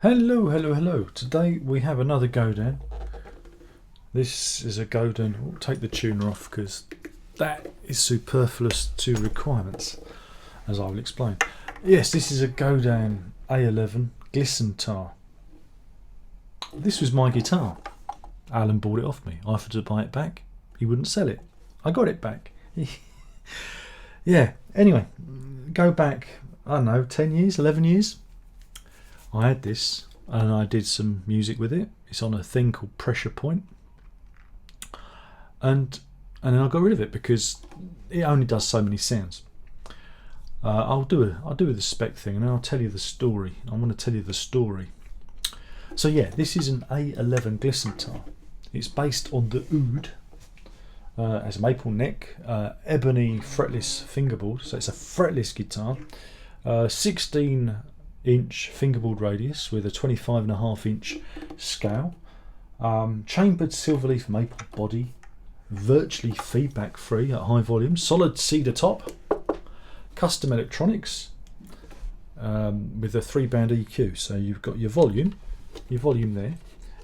Hello, hello, hello. Today we have another Godin. This is a Godin. We'll take the tuner off because that is superfluous to requirements, as I will explain. Yes, this is a Godin A11 Glissentar. This was my guitar. Alan bought it off me. I offered to buy it back. He wouldn't sell it. I got it back. Yeah, anyway, go back, I don't know, 10 years, 11 years. I had this and I did some music with it. It's on a thing called Pressure Point, and then I got rid of it because it only does so many sounds. I'll do the spec thing and then I'll tell you the story. I want to tell you the story. So yeah, this is an A11 Glissentar. It's based on the Oud. Has a maple neck, ebony fretless fingerboard. So it's a fretless guitar. 16-inch fingerboard radius with a 25.5-inch scale, chambered silverleaf maple body, virtually feedback free at high volume, solid cedar top, custom electronics, with a 3-band EQ. So you've got your volume there,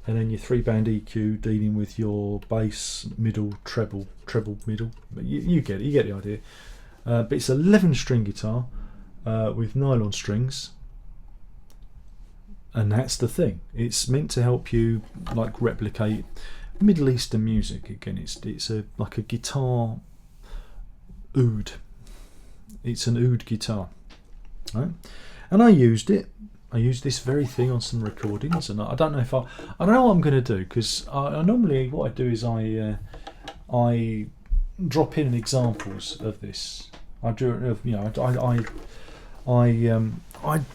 and then your 3-band EQ dealing with your bass, middle, treble, middle. But you get it, you get the idea. But it's an 11-string guitar with nylon strings. And that's the thing. It's meant to help you like replicate Middle Eastern music. Again, it's like a guitar oud. It's an oud guitar, right? And I used it. I used this very thing on some recordings, and I don't know if I don't know what I'm going to do, because I normally what I do is I drop in examples of this. I do, you know,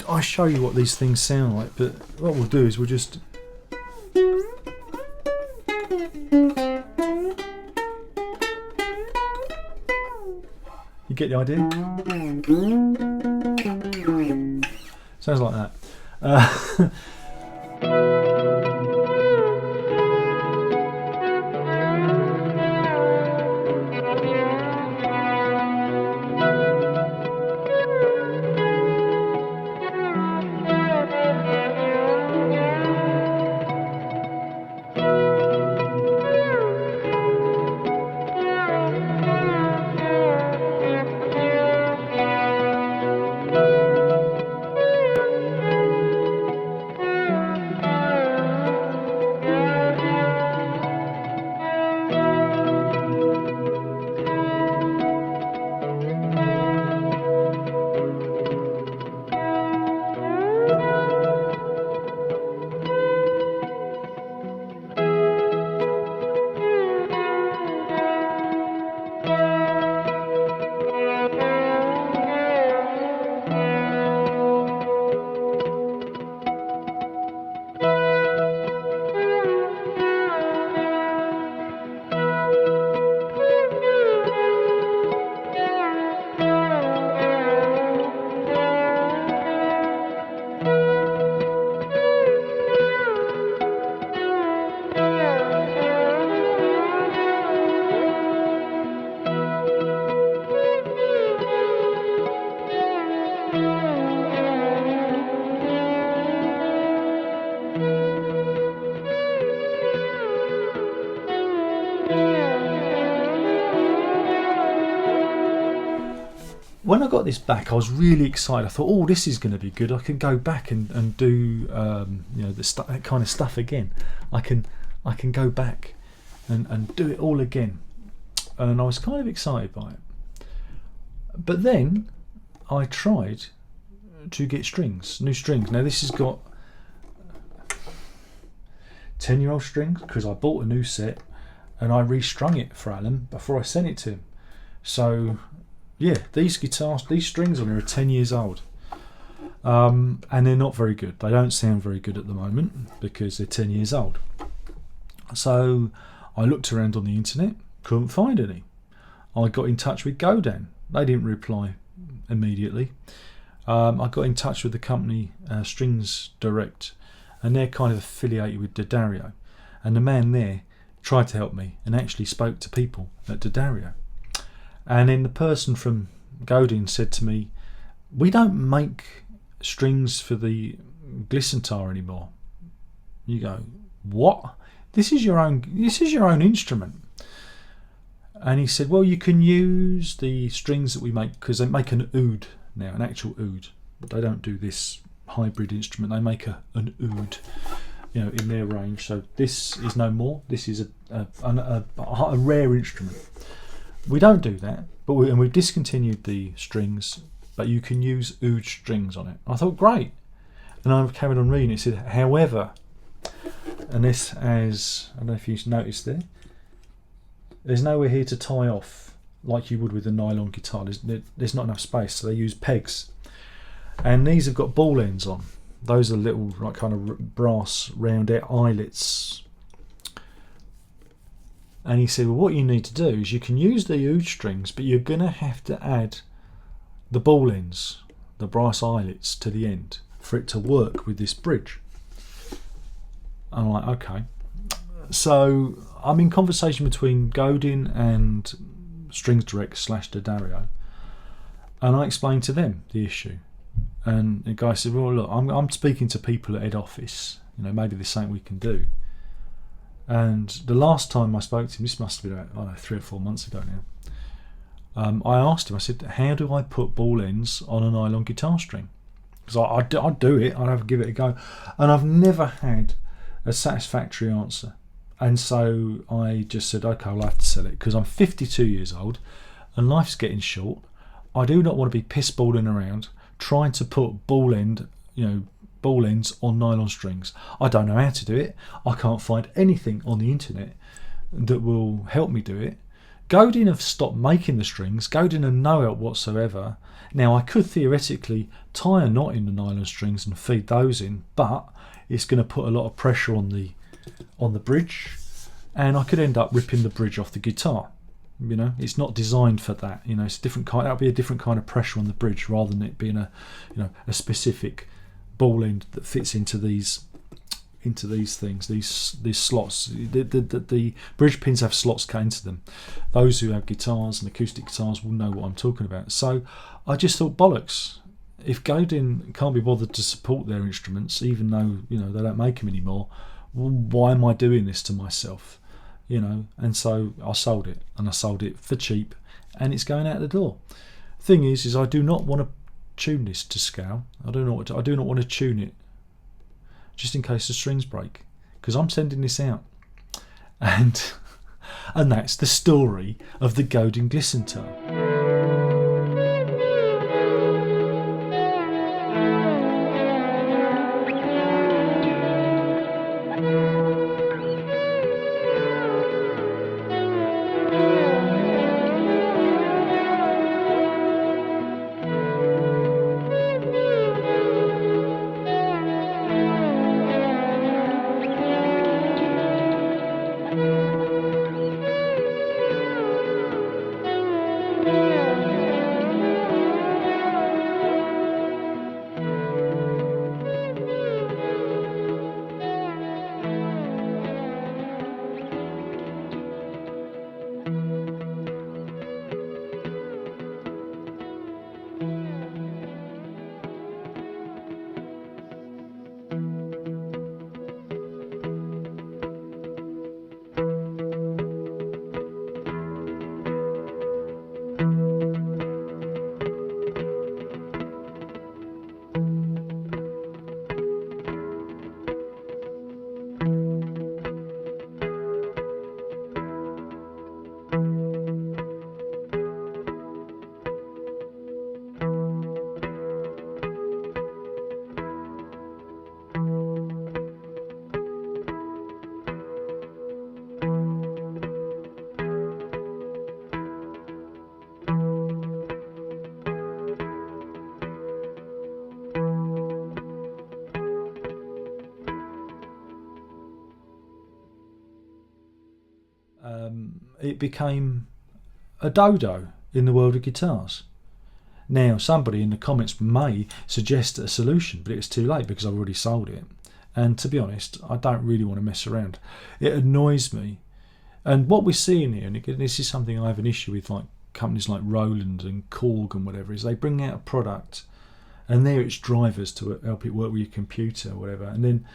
I show you what these things sound like, but what we'll do is we'll just you get the idea? Sounds like that. When I got this back, I was really excited. I thought, oh, this is going to be good. I can go back and do that kind of stuff again. I can go back and do it all again. And I was kind of excited by it. But then I tried to get new strings. Now this has got 10-year-old strings because I bought a new set and I restrung it for Alan before I sent it to him. So yeah, these strings on here are 10 years old, and they're not very good. They don't sound very good at the moment because they're 10 years old. So I looked around on the internet, couldn't find any. I got in touch with Godin. They didn't reply immediately. I got in touch with the company Strings Direct, and they're kind of affiliated with D'Addario, and the man there tried to help me and actually spoke to people at D'Addario. And then the person from Godin said to me, we don't make strings for the Glissentar anymore. You go, what? This is your own instrument. And he said, well, you can use the strings that we make, because they make an oud now, an actual oud. But they don't do this hybrid instrument. They make an oud, in their range. So this is no more. This is a rare instrument. We don't do that, but we've discontinued the strings, but you can use oud strings on it. I thought, great. And I carried on reading. It said, however, and this has, I don't know if you noticed there's nowhere here to tie off like you would with a nylon guitar. There's not enough space, so they use pegs. And these have got ball ends on. Those are little like kind of brass round eyelets. And he said, well, what you need to do is you can use the oud strings, but you're going to have to add the ball ends, the brass eyelets, to the end for it to work with this bridge. I'm like, okay. So I'm in conversation between Godin and Strings Direct / D'Addario, and I explained to them the issue. And the guy said, well, look, I'm speaking to people at head office. Maybe there's something we can do. And the last time I spoke to him, this must have been about 3 or 4 months ago now, I asked him, I said, how do I put ball ends on a nylon guitar string? Because I'd do it, I'd have to give it a go. And I've never had a satisfactory answer. And so I just said, okay, I'll have to sell it, because I'm 52 years old and life's getting short. I do not want to be piss-balling around trying to put ball ends on nylon strings. I don't know how to do it. I can't find anything on the internet that will help me do it. Godin have stopped making the strings. Godin have no help whatsoever. Now I could theoretically tie a knot in the nylon strings and feed those in, but it's going to put a lot of pressure on the bridge, and I could end up ripping the bridge off the guitar. It's not designed for that. It's a different kind. That'll be a different kind of pressure on the bridge rather than it being a specific ball end that fits into these things, these slots. The bridge pins have slots cut into them. Those who have guitars and acoustic guitars will know what I'm talking about. So I just thought, bollocks. If Godin can't be bothered to support their instruments, even though they don't make them anymore, why am I doing this to myself? And so I sold it, and I sold it for cheap, and it's going out the door. Thing is I do not want to tune this to scale. I do not want to tune it just in case the strings break, because I'm sending this out. And that's the story of the Godin Glissentar. it became a dodo in the world of guitars. Now, somebody in the comments may suggest a solution, but it's too late because I've already sold it. And to be honest, I don't really want to mess around. It annoys me. And what we're seeing here, and again, this is something I have an issue with, like companies like Roland and Korg and whatever, is they bring out a product and there it's drivers to help it work with your computer or whatever, and then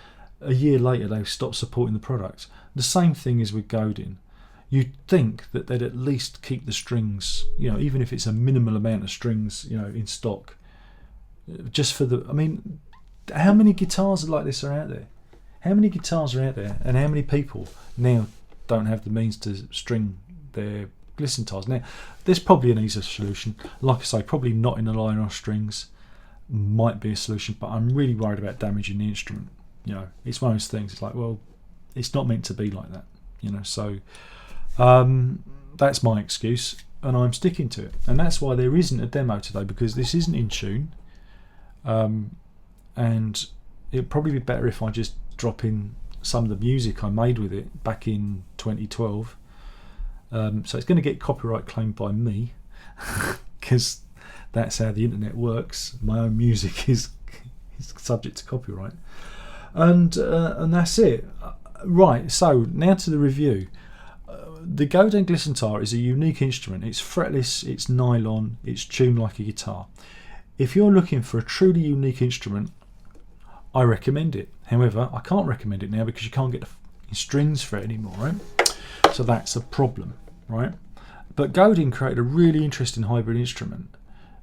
a year later they stop supporting the product. The same thing is with Godin. You'd think that they'd at least keep the strings, you know, even if it's a minimal amount of strings, you know, in stock, just for the, I mean, how many guitars like this are out there? How many guitars are out there, and how many people now don't have the means to string their Glissentars? Now, there's probably an easier solution. Like I say, probably not in the nylon strings might be a solution, but I'm really worried about damaging the instrument. You know, it's one of those things. It's like, well, it's not meant to be like that. You know, so that's my excuse, and I'm sticking to it. And that's why there isn't a demo today, because this isn't in tune. And it'd probably be better if I just drop in some of the music I made with it back in 2012. So it's going to get copyright claimed by me, because that's how the internet works. My own music is subject to copyright, and that's it. Right, so now to the review. The Godin Glissentar is a unique instrument. It's fretless, it's nylon, it's tuned like a guitar. If you're looking for a truly unique instrument, I recommend it. However, I can't recommend it now because you can't get the strings for it anymore, right? So that's a problem, right? But Godin created a really interesting hybrid instrument,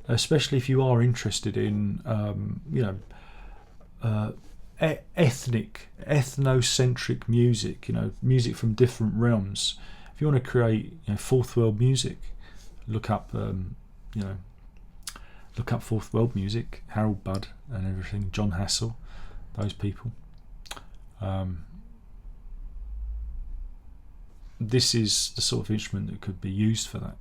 especially if you are interested in, you know, ethnocentric music, you know, music from different realms. If you want to create, you know, fourth world music, look up, you know, look up fourth world music, Harwood and everything, John Hassel, those people. This is the sort of instrument that could be used for that.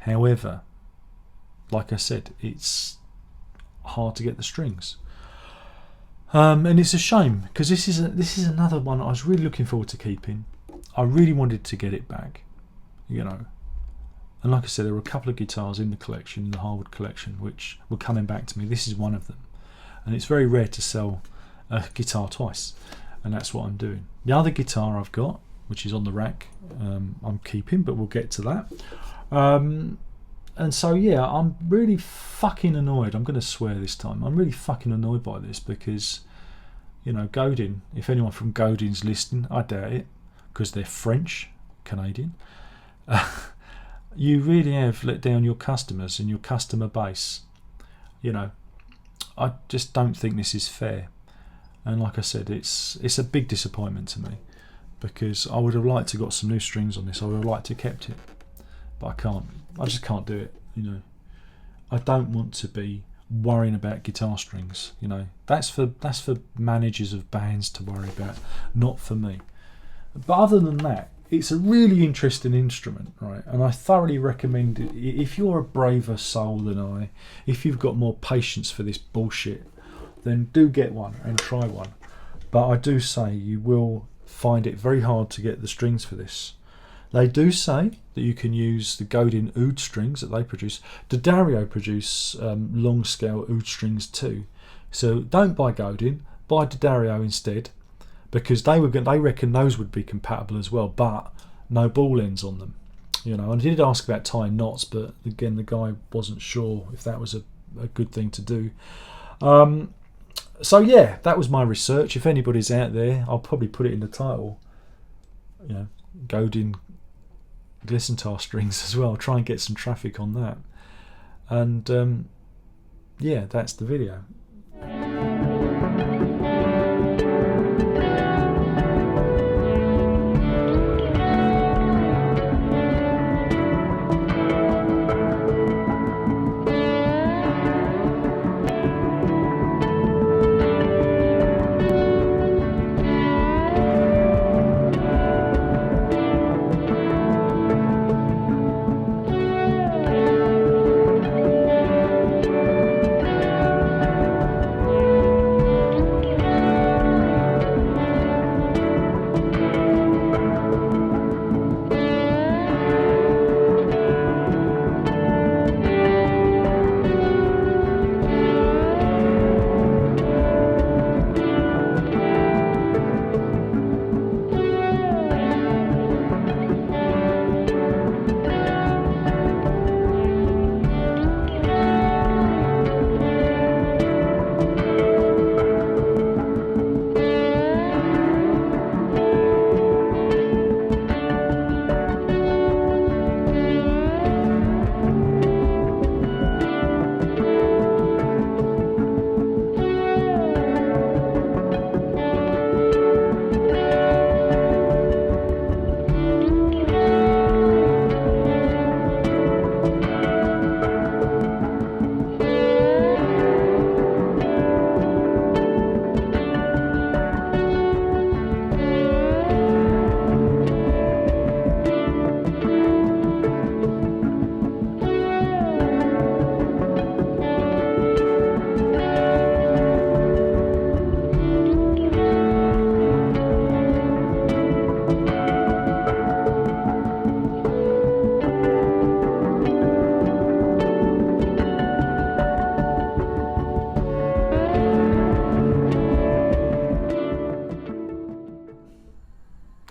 However, like I said, it's hard to get the strings, and it's a shame, because this is another one I was really looking forward to keeping. I really wanted to get it back, you know. And like I said, there were a couple of guitars in the collection, in the Harwood collection, which were coming back to me. This is one of them, and it's very rare to sell a guitar twice, and that's what I'm doing. The other guitar I've got, which is on the rack, I'm keeping, but we'll get to that. And so yeah, I'm really fucking annoyed. I'm going to swear this time. I'm really fucking annoyed by this because, you know, Godin, if anyone from Godin's listening, I doubt it, because they're French, Canadian, you really have let down your customers and your customer base. You know, I just don't think this is fair. And like I said, it's a big disappointment to me, because I would have liked to got some new strings on this. I would have liked to kept it, but I can't. I just can't do it. You know, I don't want to be worrying about guitar strings. You know, that's for managers of bands to worry about, not for me. But other than that, it's a really interesting instrument, right? And I thoroughly recommend it. If you're a braver soul than I, if you've got more patience for this bullshit, then do get one and try one. But I do say you will find it very hard to get the strings for this. They do say that you can use the Godin oud strings that they produce. D'Addario produce long scale oud strings too. So don't buy Godin, buy D'Addario instead, because they reckon those would be compatible as well, but no ball ends on them. You know, and I did ask about tying knots, but again the guy wasn't sure if that was a good thing to do. So yeah, that was my research. If anybody's out there, I'll probably put it in the title. You know, Godin Glissentar strings as well. Try and get some traffic on that. And yeah, that's the video.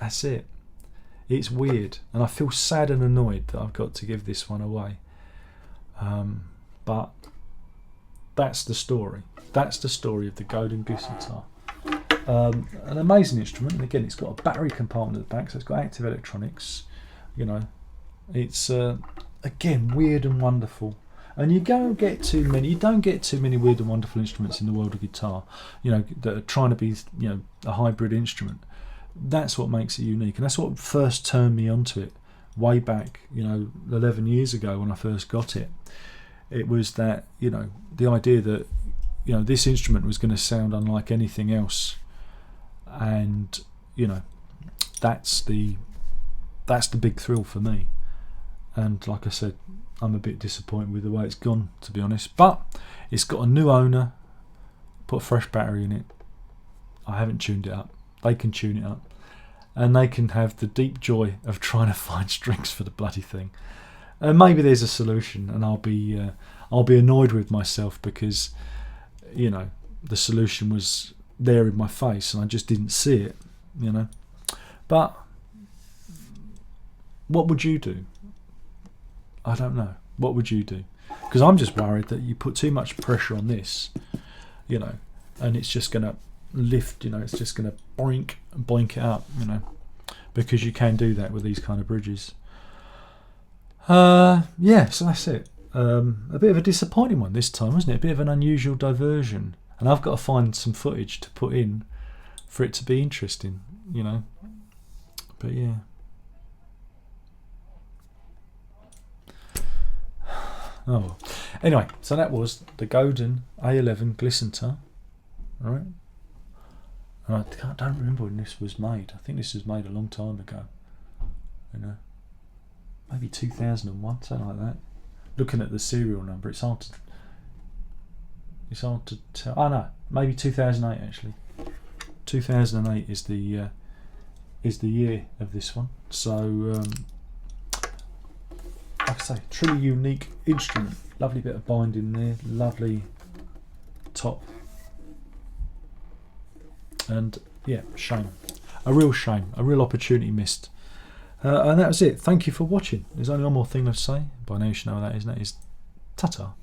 That's it. It's weird, and I feel sad and annoyed that I've got to give this one away. But that's the story. That's the story of the Godin Glissentar. An amazing instrument, and again, it's got a battery compartment at the back, so it's got active electronics. You know, it's again weird and wonderful. And you don't get too many weird and wonderful instruments in the world of guitar. You know, that are trying to be, you know, a hybrid instrument. That's what makes it unique, and that's what first turned me onto it way back, you know, 11 years ago when I first got it. It was that, you know, the idea that, you know, this instrument was going to sound unlike anything else, and, you know, that's the big thrill for me. And like I said, I'm a bit disappointed with the way it's gone, to be honest, but it's got a new owner, put a fresh battery in it. I haven't tuned it up. They can tune it up, and they can have the deep joy of trying to find strings for the bloody thing. And maybe there's a solution, and I'll be annoyed with myself because, you know, the solution was there in my face and I just didn't see it, you know. But what would you do? I don't know. What would you do? Because I'm just worried that you put too much pressure on this, you know, and it's just going to lift, you know, it's just going to blink it up, you know, because you can do that with these kind of bridges. Yeah, so that's it. A bit of a disappointing one this time, wasn't it? A bit of an unusual diversion, and I've got to find some footage to put in for it to be interesting, you know. But yeah. Oh well. Anyway, so that was the Godin A11 Glissentar. Alright. And I don't remember when this was made. I think this was made a long time ago. You know. Maybe 2001, something like that. Looking at the serial number, it's hard to tell. Oh no, maybe 2008 actually. 2008 is the year of this one. So like I say, truly unique instrument. Lovely bit of binding there, lovely top, and yeah, shame, a real shame, a real opportunity missed. And that was it. Thank you for watching. There's only one more thing to say. By now you should know what that is, and that is ta-ta.